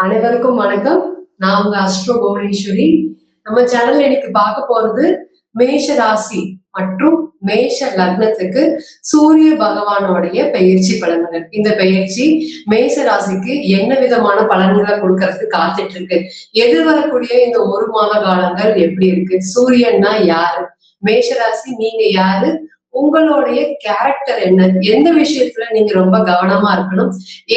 அனைவருக்கும் வணக்கம். நான் உங்க அஸ்ட்ரோ புவனேஸ்வரி. நம்ம சேனல்ல இன்னைக்கு பார்க்க போறது மேஷ ராசி மற்றும் மேஷ லக்னத்துக்கு சூரிய பகவானுடைய பெயர்ச்சி பலன்கள். இந்த பெயர்ச்சி மேஷ ராசிக்கு என்ன விதமான பலன்களை கொடுக்கறதுக்கு காத்துட்டு இருக்கு, எதிர்வரக்கூடிய இந்த ஒரு மாத காலங்கள் எப்படி இருக்கு, சூரியன்னா யாரு, மேஷ ராசி நீங்க யாரு, உங்களுடைய கேரக்டர் என்ன, எந்த விஷயத்துல நீங்க ரொம்ப கவனமா இருக்கணும்,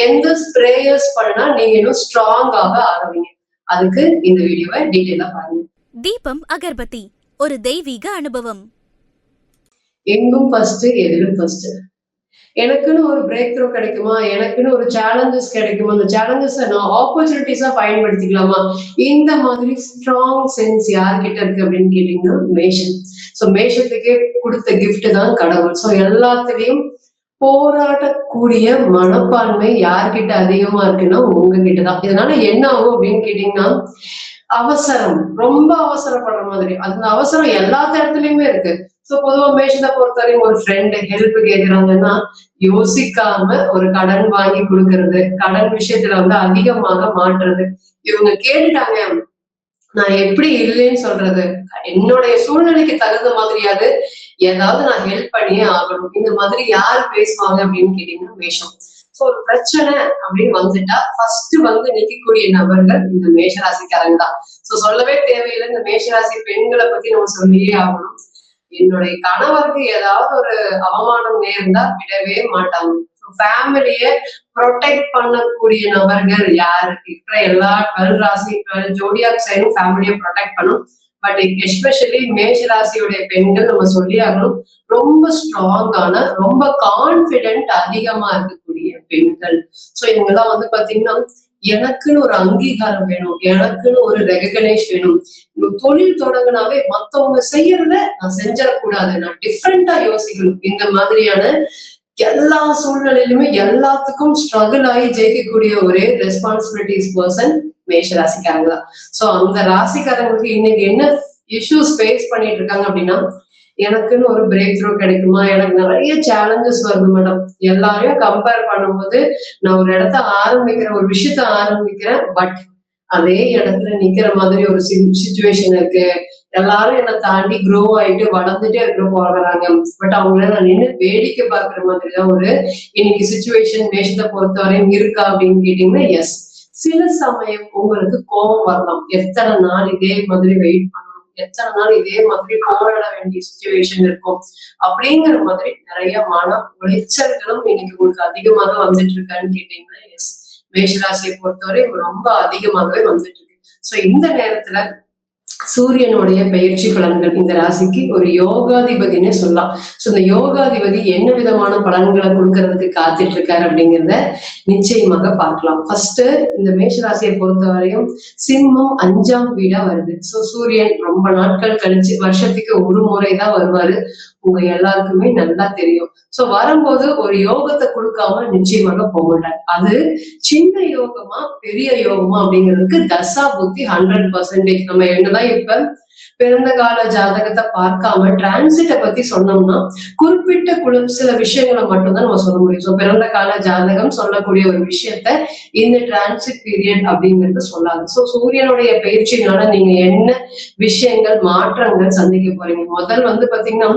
எந்த ஸ்ப்ரேயர்ஸ் பண்ணா நீங்க இன்னும் ஸ்ட்ராங்காக ஆகுவீங்க, அதுக்கு இந்த வீடியோவை டீட்டெயிலா பாருங்க. தீபம் அகர்பத்தி ஒரு தெய்வீக அனுபவம். எங்கும் ஃபர்ஸ்ட், எதிலும் ஃபர்ஸ்ட். எனக்குன்னு ஒரு பிரேக் த்ரூ கிடைக்குமா, எனக்குன்னு ஒரு சேலஞ்சஸ் கிடைக்குமா, அந்த சேலஞ்சஸ் நான் ஆப்பர்ச்சுனிட்டிஸா பயன்படுத்திக்கலாமா, இந்த மாதிரி ஸ்ட்ராங் சென்ஸ் யார்கிட்ட இருக்கு அப்படின்னு கேட்டீங்கன்னா மேஷம். சோ மேஷத்துக்கே கொடுத்த கிஃப்ட் தான் கடவுள். சோ எல்லாத்துலயும் போராடக்கூடிய மனப்பான்மை யார்கிட்ட அதிகமா இருக்குன்னா உங்ககிட்டதான். இதனால என்ன ஆகும் அப்படின்னு கேட்டீங்கன்னா, அவசரம், ரொம்ப அவசரப்படுற மாதிரி. அந்த அவசரம் எல்லா இடத்துலயுமே இருக்கு. சோ பொதுவா மேஷத்தை பொறுத்தவரையும் ஒரு ஃப்ரெண்ட் ஹெல்ப் கேக்குறாங்கன்னா யோசிக்காம ஒரு கடன் வாங்கி கொடுக்கறது, கடன் விஷயத்துல அதிகமாக மாற்றுறது. இவங்க கேட்டுட்டாங்க, நான் எப்படி இல்லைன்னு சொல்றது, என்னுடைய சூழ்நிலைக்கு தகுந்த மாதிரியாவது ஏதாவது நான் ஹெல்ப் பண்ணியே ஆகணும். இந்த மாதிரி யார் பேசுவாங்க அப்படின்னு கேட்டீங்கன்னா மேஷம். சோ ஒரு பிரச்சனை அப்படின்னு வந்துட்டா ஃபர்ஸ்ட் நிக்கக்கூடிய நபர்கள் இந்த மேஷராசிக்காரங்க தான். சோ சொல்லவே தேவையில்லை, இந்த மேஷராசி பெண்களை பத்தி நம்ம சொல்லியே ஆகணும். என்னுடைய கணவருக்கு ஏதாவது ஒரு அவமானம் நேர்ந்தா விடவே மாட்டாங்க. ஃபேமிலிய ப்ரொடெக்ட் பண்ணக்கூடிய நபர்கள் யாரு, இருக்கிற எல்லா 12 ராசி 12 ஜோடியாக் சைடும் ஃபேமிலியை ப்ரொடெக்ட் பண்ணும். பட் எஸ்பெஷலி மேஷ ராசியுடைய பெண்கள் நம்ம சொல்லி ஆகணும், ரொம்ப ஸ்ட்ராங்கான, ரொம்ப கான்பிடென்ட் அதிகமா இருக்கக்கூடிய பெண்கள். சோ இவங்கெல்லாம் பாத்தீங்கன்னா எனக்குன்னு ஒரு அங்கீகாரம் வேணும், எனக்குன்னு ஒரு ரெகக்னைஸ் வேணும். தொழில் தொடங்கினாவே மத்தவங்க செய்யறத நான் செஞ்சிடக்கூடாது, நான் டிஃப்ரெண்டா யோசிக்கணும். இந்த மாதிரியான எல்லா சூழ்நிலையிலுமே எல்லாத்துக்கும் ஸ்ட்ரகிள் ஆகி ஜெயிக்கக்கூடிய ஒரே ரெஸ்பான்சிபிலிட்டிஸ் பர்சன் மேஷ ராசிக்காரங்க தான். சோ அந்த ராசிக்காரங்களுக்கு இன்னைக்கு என்ன இஷ்யூஸ் ஃபேஸ் பண்ணிட்டு இருக்காங்க அப்படின்னா, எனக்குன்னு ஒரு பிரேக் த்ரூ கிடைக்குமா, எனக்கு நிறைய சேலஞ்சஸ் வருது மேடம். எல்லாரையும் கம்பேர் பண்ணும்போது நான் ஒரு இடத்த ஆரம்பிக்கிறேன், ஒரு விஷயத்த ஆரம்பிக்கிறேன், பட் அதே இடத்துல நிக்கிற மாதிரி ஒரு சிச்சுவேஷன் இருக்கு. எல்லாரும் என்னை தாண்டி க்ரோ ஆயிட்டு வளர்ந்துட்டே இருக்க போறாங்க, பட் அவங்கள நான் நின்று வேடிக்கை பார்க்குற மாதிரிதான் ஒரு இன்னைக்கு சிச்சுவேஷன் மேஷத்தை பொறுத்தவரையும் இருக்கா அப்படின்னு கேட்டீங்கன்னா எஸ். சில சமயம் உங்களுக்கு கோபம் வரலாம், எத்தனை நாள் இதே மாதிரி வெயிட் பண்ணணும், எத்தனை நாள் இதே மாதிரி போராட வேண்டிய சிச்சுவேஷன் இருக்கும் அப்படிங்கிற மாதிரி நிறைய மன உளைச்சல்களும் இன்னைக்கு உங்களுக்கு அதிகமாக வந்துட்டு இருக்கான்னு கேட்டீங்கன்னா எஸ், மேஷராசியை பொறுத்தவரை ரொம்ப அதிகமாகவே வந்துட்டு இருக்கு. சோ இந்த நேரத்துல சூரியனுடைய பயிற்சி பலன்கள் இந்த ராசிக்கு ஒரு யோகாதிபதினே சொல்லலாம். சோ இந்த யோகாதிபதி என்ன விதமான பலன்களை கொடுக்கறதுக்கு காத்துட்டு இருக்காரு அப்படிங்கிறத நிச்சயமாக பார்க்கலாம். ஃபர்ஸ்ட் இந்த மேஷ ராசியை பொறுத்தவரையும் சிம்மம் 5ஆம் வீடா வருது. சோ சூரியன் ரொம்ப நாட்கள் கழிச்சு வருஷத்துக்கு ஒரு முறைதான் வருவாரு, உங்க எல்லாருக்குமே நல்லா தெரியும். சோ வரும்போது ஒரு யோகத்தை கொடுக்காம நிச்சயமாக போக மாட்டார். அது சின்ன யோகமா பெரிய யோகமா அப்படிங்கிறதுக்கு தசா புத்தி 100%. நம்ம என்னதான் இப்ப பிறந்த கால ஜாதகத்தை பார்க்காம டிரான்சிட்ட பத்தி சொன்னோம்னா குறிப்பிட்ட சில விஷயங்களை மட்டும்தான் நம்ம சொல்ல முடியும். சோ பிறந்த கால ஜாதகம் சொல்லக்கூடிய ஒரு விஷயத்த இந்த டிரான்சிட் பீரியட் அப்படிங்கிறது சொல்லாது. சோ சூரியனுடைய பயிற்சினால நீங்க என்ன விஷயங்கள் மாற்றங்கள் சந்திக்க போறீங்க. முதல் பாத்தீங்கன்னா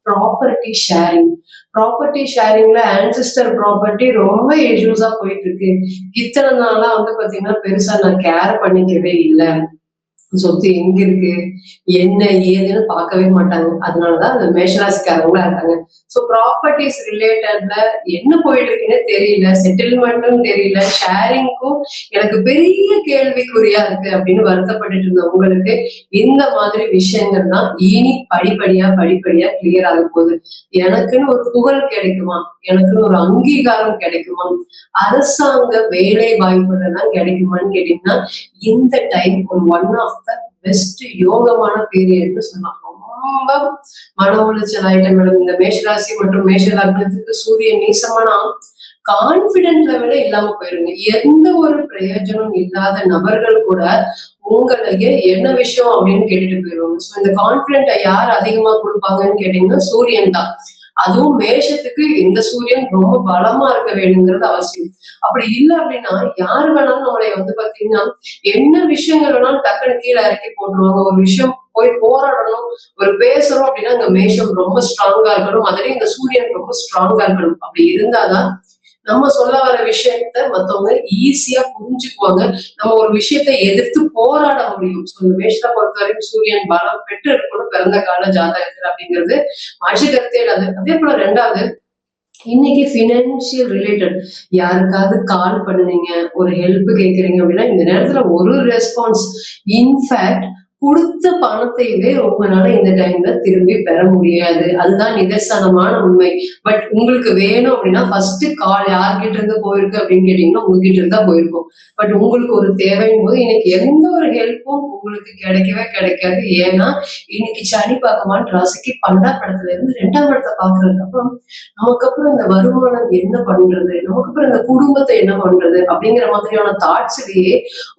ப்ராப்பர்ட்டி ஷேரிங். ப்ராப்பர்ட்டி ஷேரிங்ல ஆன்சிஸ்டர் ப்ராப்பர்ட்டி ரொம்ப இஷ்யூஸா போயிட்டு இருக்கு. இத்தனை நாளா பாத்தீங்கன்னா பெருசா நான் கேர் பண்ணிக்கவே இல்லை, சொத்து எங்க இருக்கு என்ன ஏதுன்னு பார்க்கவே மாட்டாங்க. அதனாலதான் அந்த மேஷராசிக்காரங்களா இருக்காங்க. சோ ப்ராப்பர்ட்டிஸ் ரிலேட்டட்ல என்ன போயிட்டு இருக்குன்னு தெரியல, செட்டில்மெண்ட்டும் தெரியல, ஷேரிங்க்கும் எனக்கு பெரிய கேள்விக்குறியா இருக்கு அப்படின்னு வருத்தப்பட்டு இருந்த உங்களுக்கு இந்த மாதிரி விஷயங்கள் தான் இனி படிப்படியா கிளியர் ஆக போகுது. எனக்குன்னு ஒரு புகழ் கிடைக்குமா, எனக்குன்னு ஒரு அங்கீகாரம் கிடைக்குமா, அரசாங்க வேலை வாய்ப்புகள் எல்லாம் கிடைக்குமான்னு கேட்டீங்கன்னா இந்த டைம் ஒரு ஒன் ஆஃப் த பெஸ்ட் யோகமான பீரியட்னு சொல்லலாம். ரொம்ப மன உளைச்சல் ஆயிட்ட மேடம் இந்த மேஷராசி மற்றும் மேஷ லக்னத்துக்கு சூரியன் நீசமானா கான்பிடென்ட் லெவலே இல்லாம போயிருங்க. எந்த ஒரு பிரயோஜனம் இல்லாத நபர்கள் கூட உங்களையே என்ன விஷயம் அப்படின்னு கேட்டுட்டு போயிருவாங்க. சோ இந்த கான்பிடென்ட்டை யார் அதிகமா கொடுப்பாங்கன்னு கேட்டீங்கன்னா சூரியன் தான். அதுவும் மேஷத்துக்கு இந்த சூரியன் ரொம்ப பலமா இருக்க வேணுங்கிறது அவசியம். அப்படி இல்ல அப்படின்னா யாரு வேணாலும் நம்மளை வந்து பாத்தீங்கன்னா என்ன விஷயங்கள் வேணாலும் டக்குனு கீழே இறக்கி போட்டுருவாங்க. ஒரு விஷயம் போய் போராடணும், ஒரு பேசுறோம் அப்படின்னா இந்த மேஷம் ரொம்ப ஸ்ட்ராங்கா இருக்கணும். அதுலயும் இந்த சூரியன் ரொம்ப ஸ்ட்ராங்கா இருக்கணும். அப்படி இருந்தாதான் நம்ம சொல்ல வர விஷயத்த மத்தவங்க ஈஸியா புரிஞ்சுக்குவாங்க. நம்ம ஒரு விஷயத்தை எதிர்த்து போராட முடியும். இந்த மேஷத்தை பொறுத்த வரைக்கும் சூரியன் பலம் பெற்று இருக்கணும் பிறந்த கால ஜாதகத்துல அப்படிங்கிறது மாற்று கருத்தே இல்லாது. அதே போல ரெண்டாவது, இன்னைக்கு பினான்சியல் ரிலேட்டட் யாருக்காவது கால் பண்ணுனீங்க, ஒரு ஹெல்ப் கேக்குறீங்க அப்படின்னா இந்த நேரத்துல ஒரு ரெஸ்பான்ஸ், இன்ஃபேக்ட் குடுத்த பணத்தையவே உங்களால இந்த டைம்ல திரும்பி பெற முடியாது. அதுதான் நிதர்சனமான உண்மை. பட் உங்களுக்கு வேணும் அப்படின்னா ஃபர்ஸ்ட் கால் யார்கிட்ட இருந்து போயிருக்கு அப்படின்னு கேட்டீங்கன்னா உங்ககிட்ட இருந்தா போயிருக்கும். பட் உங்களுக்கு ஒரு தேவையும் போது இன்னைக்கு எந்த ஒரு ஹெல்ப்பும் உங்களுக்கு கிடைக்கவே கிடைக்காது. ஏன்னா இன்னைக்கு சனி பார்க்கமான்னு ராசிக்கு 12ஆம் இடத்துல இருந்து 2ஆம் இடத்தை பாக்குறது. அப்போ நமக்கு அப்புறம் இந்த வருமானம் என்ன பண்றது, நமக்கு அப்புறம் இந்த குடும்பத்தை என்ன பண்றது அப்படிங்கிற மாதிரியான தாட்ஸ்லயே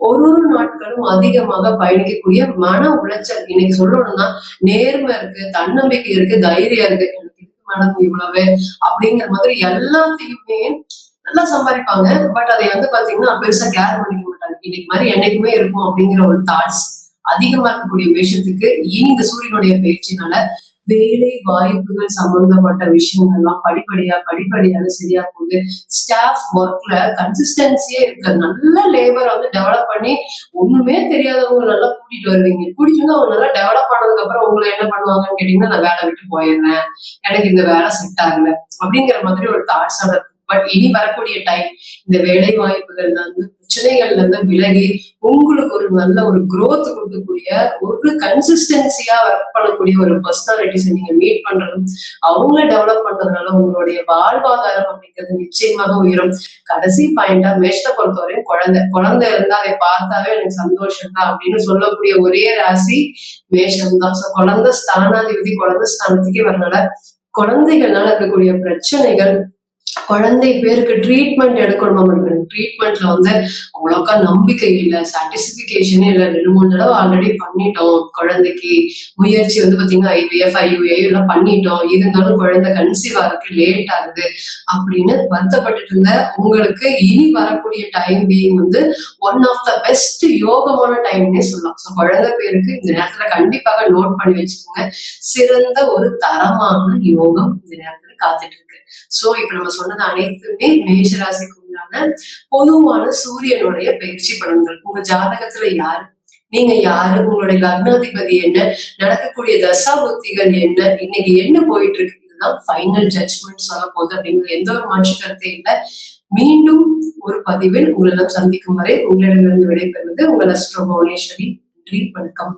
ஒரு நாட்களும் அதிகமாக பயணிக்கக்கூடிய மன உளைச்சல். இன்னைக்கு சொல்லணும்னா நேர்மை இருக்கு, தன்னம்பிக்கை இருக்கு, தைரியம் இருக்கு, எனக்கு இருக்கு மேடம் இவ்வளவு அப்படிங்கிற மாதிரி எல்லாத்தையுமே நல்லா சம்பாதிப்பாங்க. பட் அதை வந்து பாத்தீங்கன்னா பெருசா கேர் பண்ணிக்க மாட்டாங்க. இன்னைக்கு மாதிரி என்னைக்குமே இருக்கும் அப்படிங்கிற ஒரு தாட்ஸ் அதிகமா இருக்கக்கூடிய விஷயத்துக்கு இனி இந்த சூரியனுடைய பயிற்சினால வேலை வாய்ப்புகள் சம்பந்தப்பட்ட விஷயங்கள்லாம் படிப்படியாக சரியா போகுது. ஸ்டாஃப் ஒர்க்ல கன்சிஸ்டன்சியே இருக்கு. நல்ல லேபரை வந்து டெவலப் பண்ணி ஒண்ணுமே தெரியாதவங்க நல்லா கூட்டிட்டு வருவீங்க. கூட்டிட்டு வந்து அவங்க நல்லா டெவலப் பண்ணதுக்கு அப்புறம் உங்களை என்ன பண்ணுவாங்கன்னு கேட்டீங்கன்னா நான் வேலை விட்டு போயிடுறேன், எனக்கு இந்த வேலை செட் ஆகல அப்படிங்கிற மாதிரி ஒரு தாட்ஸான இருக்கு. பட் இனி வரக்கூடிய டைம் இந்த வேலை வாய்ப்புகள்ல இருந்து பிரச்சனைகள்ல இருந்து விலகி உங்களுக்கு ஒரு நல்ல ஒரு growth கொடுக்கக்கூடிய ஒரு கன்சிஸ்டன்சியா ஒர்க் பண்ணக்கூடிய ஒரு பர்சனாலிட்டிஸை நீங்க மீட் பண்றதும் அவங்கள டெவலப் பண்றதுனால உங்களுடைய வாழ்வாதாரம் அப்படிங்கிறது நிச்சயமாக உயரும். கடைசி பாயிண்டா மேஷத்தை பொறுத்தவரையும் குழந்தை இருந்தா அதை பார்த்தாவே எனக்கு சந்தோஷம் தான் அப்படின்னு சொல்லக்கூடிய ஒரே ராசி மேஷம் தான். சோ குழந்தை ஸ்தானாதிபதி குழந்தை ஸ்தானத்துக்கே வரனால குழந்தைகள்னால இருக்கக்கூடிய பிரச்சனைகள், குழந்தை பேருக்கு ட்ரீட்மெண்ட் எடுக்கணும். ட்ரீட்மெண்ட்ல வந்து அவ்வளோக்கா நம்பிக்கை இல்லை, சாட்டிஸ்பிகேஷனே இல்லை. 2-3 தடவை ஆல்ரெடி பண்ணிட்டோம். குழந்தைக்கு முயற்சி வந்து பாத்தீங்கன்னா IVF IUI எல்லாம் பண்ணிட்டோம், இருந்தாலும் குழந்தை கன்சீவ் ஆகுறதுக்கு லேட் ஆகுது அப்படின்னு வருத்தப்பட்டுட்டு இருந்த உங்களுக்கு இனி வரக்கூடிய டைம் பீயிங் வந்து ஒன் ஆஃப் த பெஸ்ட் யோகமான டைம்னே சொல்லலாம். ஸோ குழந்தை பேருக்கு இந்த நேரத்துல கண்டிப்பாக நோட் பண்ணி வச்சுக்கோங்க. சிறந்த ஒரு தரமான யோகம் இந்த நேரத்துல காத்துட்டு இருக்கு. சோ இப்ப நம்ம சொன்னது அனைத்துமே மேஷராசிக்கு உண்டான பொதுவான சூரியனுடைய பயிற்சி பலன்கள். உங்க ஜாதகத்துல யாரு, நீங்க யாரு, உங்களுடைய லக்னாதிபதி என்ன, நடக்கக்கூடிய தசா புத்திகள் என்ன, இன்னைக்கு என்ன போயிட்டு இருக்கு, இதுதான் ஃபைனல் ஜட்ஜ்மெண்ட் சொல்ல போகுது அப்படிங்கிற எந்த ஒரு மாற்று கருத்தை இல்லை. மீண்டும் ஒரு பதிவில் உங்களிடம் சந்திக்கும் வரை உங்களிடமிருந்து விடைபெறுவது உங்கள் அஸ்ட்ரோ புவனேஸ்வரி. நன்றி, வணக்கம்.